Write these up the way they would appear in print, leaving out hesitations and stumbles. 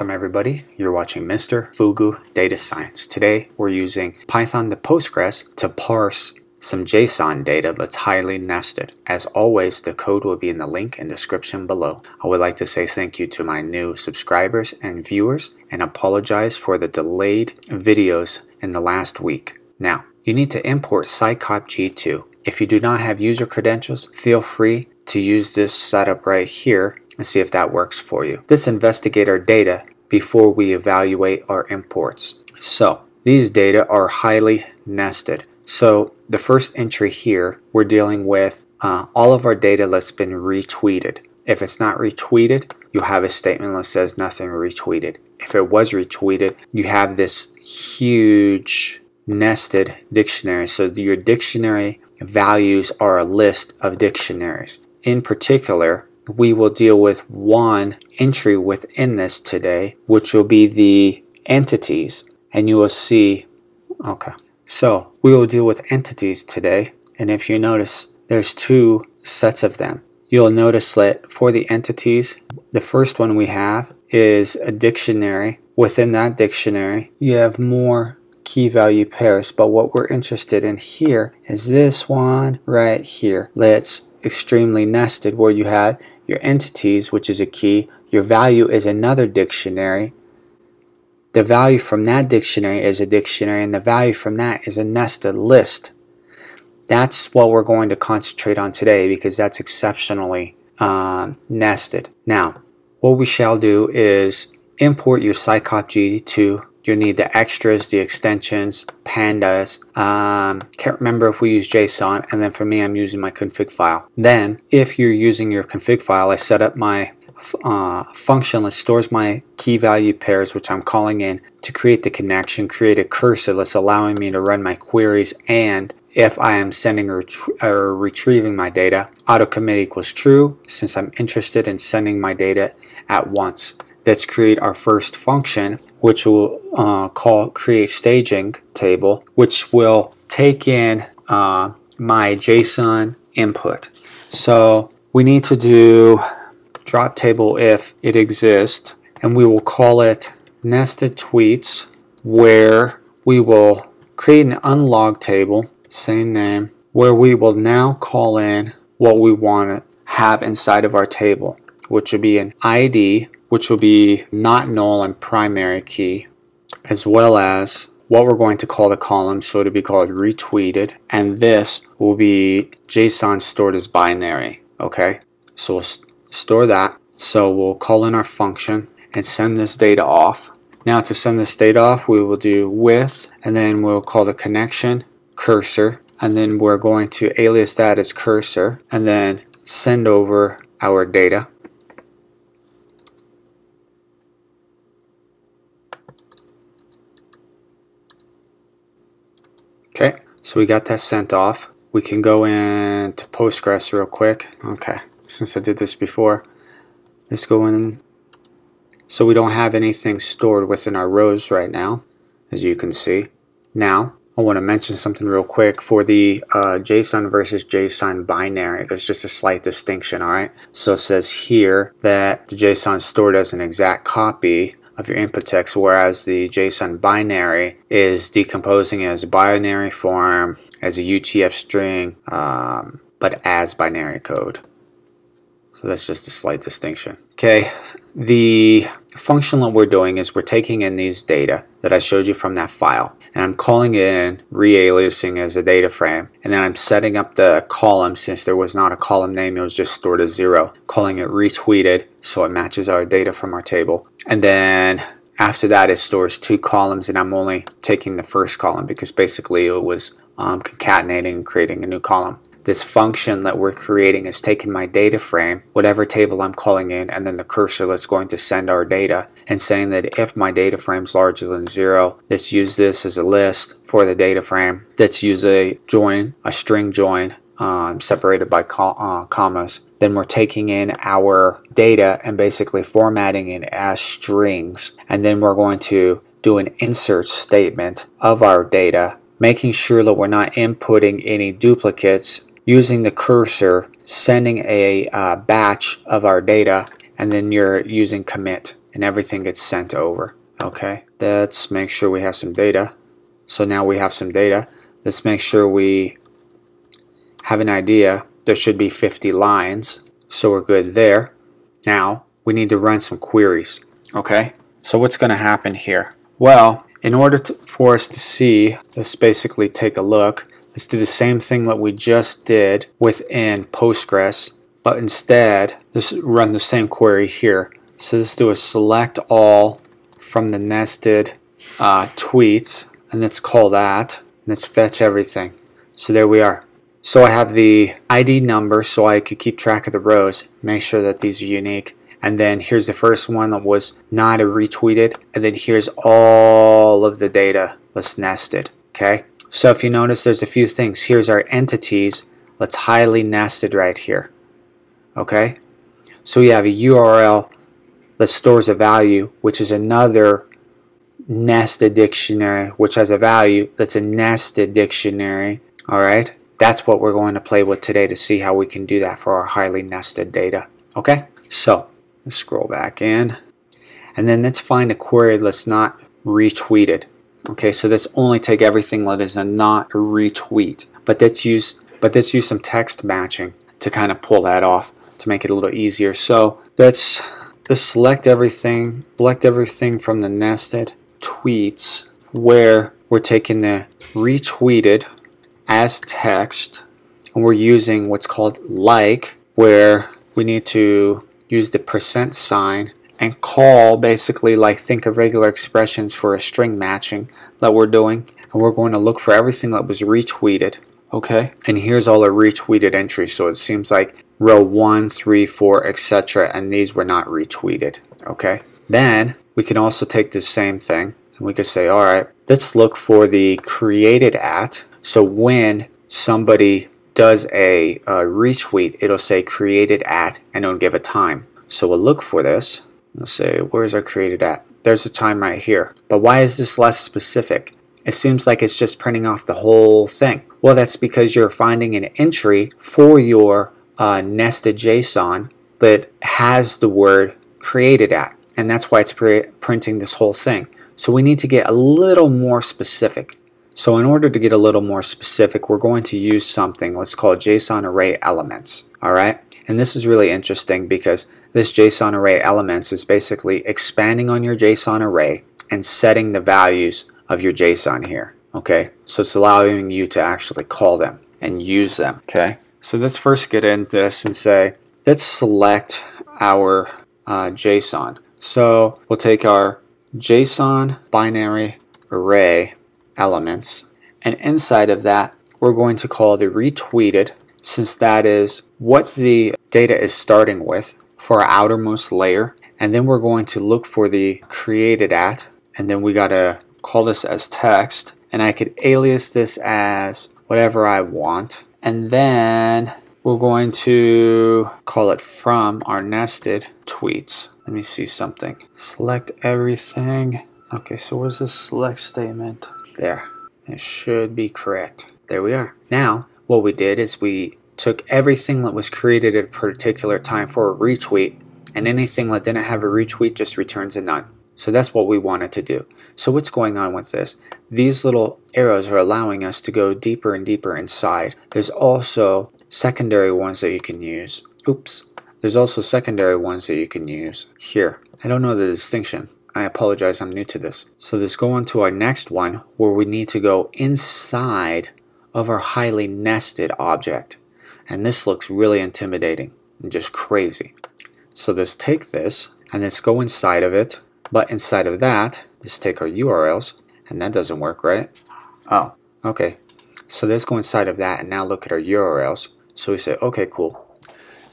Welcome everybody. You're watching Mr. Fugu Data Science. Today we're using Python to Postgres to parse some JSON data that's highly nested. As always, the code will be in the link and description below. I would like to say thank you to my new subscribers and viewers and apologize for the delayed videos in the last week. Now, you need to import psycopg2. If you do not have user credentials, feel free to use this setup right here and see if that works for you. Let's investigate our data before we evaluate our imports. So these data are highly nested. So the first entry here, we're dealing with all of our data that's been retweeted. If it's not retweeted, you have a statement that says nothing retweeted. If it was retweeted, you have this huge nested dictionary. So your dictionary values are a list of dictionaries. In particular, we will deal with one entry within this today, which will be the entities, and you will see, okay, so we will deal with entities today, and if you notice, there's two sets of them. You'll notice that for the entities, the first one we have is a dictionary. Within that dictionary, you have more key value pairs, but what we're interested in here is this one right here. Let's extremely nested, where you have your entities, which is a key, your value is another dictionary, the value from that dictionary is a dictionary, and the value from that is a nested list. That's what we're going to concentrate on today because that's exceptionally nested. Now, what we shall do is import your psycopg2. You'll need the extras, the extensions, pandas. Can't remember if we use JSON, and then for me, I'm using my config file. Then, if you're using your config file, I set up my function that stores my key value pairs, which I'm calling in to create the connection, create a cursor that's allowing me to run my queries, and if I am sending or retrieving my data, auto commit equals true, since I'm interested in sending my data at once. Let's create our first function, which will call create staging table, which will take in my JSON input. So we need to do drop table if it exists, and we will call it nested tweets, where we will create an unlog table, same name, where we will now call in what we want to have inside of our table, which will be an ID, which will be not null and primary key, as well as what we're going to call the column, so it'll be called retweeted, and this will be JSON stored as binary. Okay, so we'll store that. So we'll call in our function and send this data off. Now to send this data off, we will do with, and then we'll call the connection cursor, and then we're going to alias that as cursor, and then send over our data. Okay, so we got that sent off. We can go into Postgres real quick. Okay, since I did this before, let's go in. So we don't have anything stored within our rows right now, as you can see. Now, I want to mention something real quick for the JSON versus JSON binary. There's just a slight distinction, alright? So it says here that the JSON is stored as an exact copy of your input text, whereas the JSON binary is decomposing as a binary form, as a UTF string, but as binary code. So that's just a slight distinction. Okay, the function that we're doing is we're taking in these data that I showed you from that file, and I'm calling it in, re-aliasing as a data frame, and then I'm setting up the column. Since there was not a column name, it was just stored as 0, calling it retweeted so it matches our data from our table, and then after that it stores 2 columns, and I'm only taking the first column because basically it was concatenating and creating a new column. This function that we're creating is taking my data frame, whatever table I'm calling in, and then the cursor that's going to send our data, and saying that if my data frame is larger than 0, let's use this as a list for the data frame. Let's use a join, a string join, separated by commas. Then we're taking in our data and basically formatting it as strings, and then we're going to do an insert statement of our data, making sure that we're not inputting any duplicates, using the cursor, sending a batch of our data, and then you're using commit. and everything gets sent over. Okay, let's make sure we have some data. So now we have some data. Let's make sure we have an idea. There should be 50 lines, so we're good there. Now we need to run some queries. Okay, so what's going to happen here? Well, in order for us to see, let's basically take a look. Let's do the same thing that we just did within Postgres, but instead let's run the same query here. So let's do a select all from the nested tweets, and let's call that. Let's fetch everything. So there we are. So I have the ID number so I could keep track of the rows, make sure that these are unique. And then here's the first one that was not retweeted, and then here's all of the data that's nested. Okay, so if you notice, there's a few things. Here's our entities that's highly nested right here. Okay, so we have a URL that stores a value, which is another nested dictionary, which has a value that's a nested dictionary. All right, that's what we're going to play with today to see how we can do that for our highly nested data. Okay, so let's scroll back in, and then let's find a query that's not retweeted. Okay, so let's only take everything that is a not a retweet, but let's use some text matching to kind of pull that off to make it a little easier. So let's select everything from the nested tweets where we're taking the retweeted as text, and we're using what's called like, where we need to use the % and call, basically like think of regular expressions for a string matching that we're doing, and we're going to look for everything that was retweeted. Okay, and here's all our retweeted entries. So it seems like row 1, 3, 4, etc., and these were not retweeted. Okay, then we can also take the same thing and we could say, all right, let's look for the created at. So when somebody does a retweet, it'll say created at, and it'll give a time. So we'll look for this. Let's say, where's our created at? There's a time right here. But why is this less specific? It seems like it's just printing off the whole thing. Well, that's because you're finding an entry for your nested JSON that has the word created at, and that's why it's printing this whole thing. So we need to get a little more specific. So in order to get a little more specific, we're going to use something, let's call it JSON array elements. All right, and this is really interesting because this JSON array elements is basically expanding on your JSON array and setting the values of your JSON here. Okay, so it's allowing you to actually call them and use them. Okay, so let's first get into this and say, let's select our JSON. So we'll take our JSON binary array elements, and inside of that we're going to call the retweeted, since that is what the data is starting with, for our outermost layer. And then we're going to look for the created at, and then we gotta call this as text, and I could alias this as whatever I want, and then we're going to call it from our nested tweets. Let me see something. Select everything. Okay, so what's this select statement? There, it should be correct. There we are. Now what we did is we took everything that was created at a particular time for a retweet, and anything that didn't have a retweet just returns a none. So that's what we wanted to do. So what's going on with this? These little arrows are allowing us to go deeper and deeper inside. There's also secondary ones that you can use. Oops. There's also secondary ones that you can use here. I don't know the distinction. I apologize, I'm new to this. So let's go on to our next one, where we need to go inside of our highly nested object. And this looks really intimidating and just crazy. So let's take this and let's go inside of it. But inside of that, let's take our URLs, and that doesn't work, right? Oh, okay. So let's go inside of that and now look at our URLs. So we say, okay, cool.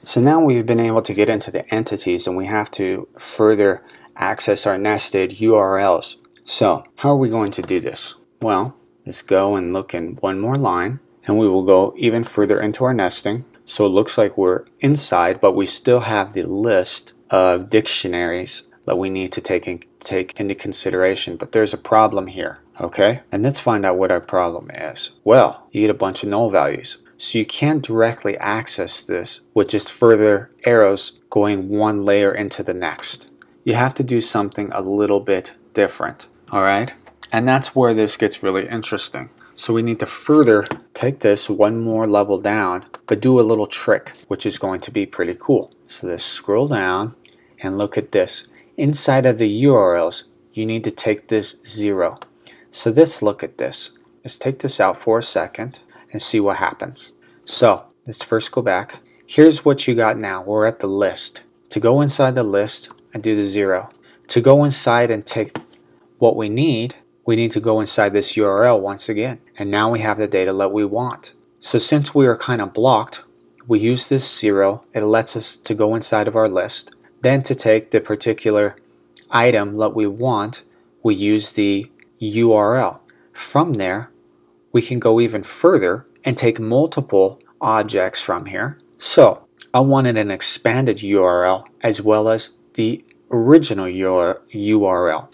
So now we've been able to get into the entities, and we have to further access our nested URLs. So how are we going to do this? Well, let's go and look in one more line, and we will go even further into our nesting. So it looks like we're inside, but we still have the list of dictionaries that we need to take into consideration. But there's a problem here, okay? And let's find out what our problem is. Well, you get a bunch of null values. So you can't directly access this with just further arrows going one layer into the next. you have to do something a little bit different. All right? And that's where this gets really interesting. So we need to further take this one more level down, but do a little trick, which is going to be pretty cool. So let's scroll down and look at this. Inside of the URLs, you need to take this 0. So let's look at this. Let's take this out for a second and see what happens. So let's first go back. Here's what you got now. We're at the list. To go inside the list, I do the 0. To go inside and take what we need to go inside this URL once again. And now we have the data that we want. So since we are kind of blocked, we use this 0. It lets us to go inside of our list. Then to take the particular item that we want, we use the URL. From there, we can go even further and take multiple objects from here. So I wanted an expanded URL as well as the original URL.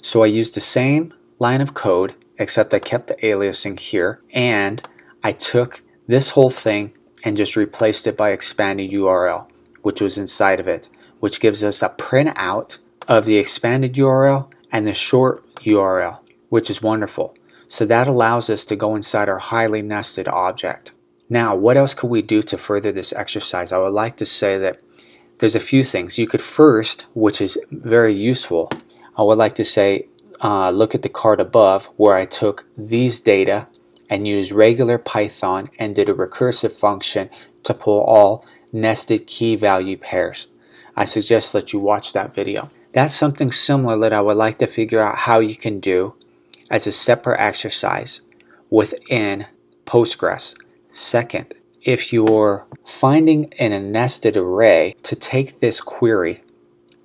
So I used the same line of code, except I kept the aliasing here, and I took this whole thing and just replaced it by expanded URL, which was inside of it, which gives us a printout of the expanded URL and the short URL, which is wonderful. So that allows us to go inside our highly nested object. Now, what else could we do to further this exercise? I would like to say that there's a few things. You could first, which is very useful, I would like to say, look at the card above where I took these data and used regular Python and did a recursive function to pull all nested key value pairs. I suggest that you watch that video. That's something similar that I would like to figure out how you can do as a separate exercise within Postgres. Second, if you're finding in a nested array, to take this query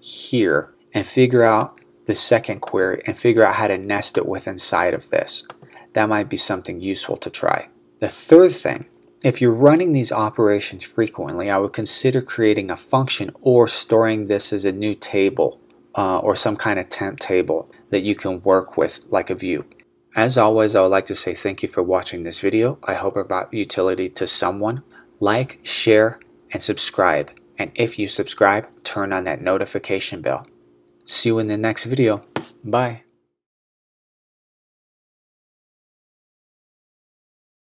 here and figure out the second query and figure out how to nest it with inside of this. That might be something useful to try. The third thing, if you're running these operations frequently, I would consider creating a function or storing this as a new table or some kind of temp table that you can work with like a view. As always, I would like to say thank you for watching this video. I hope it brought utility to someone. Like, share, and subscribe. And if you subscribe, turn on that notification bell. See you in the next video. Bye.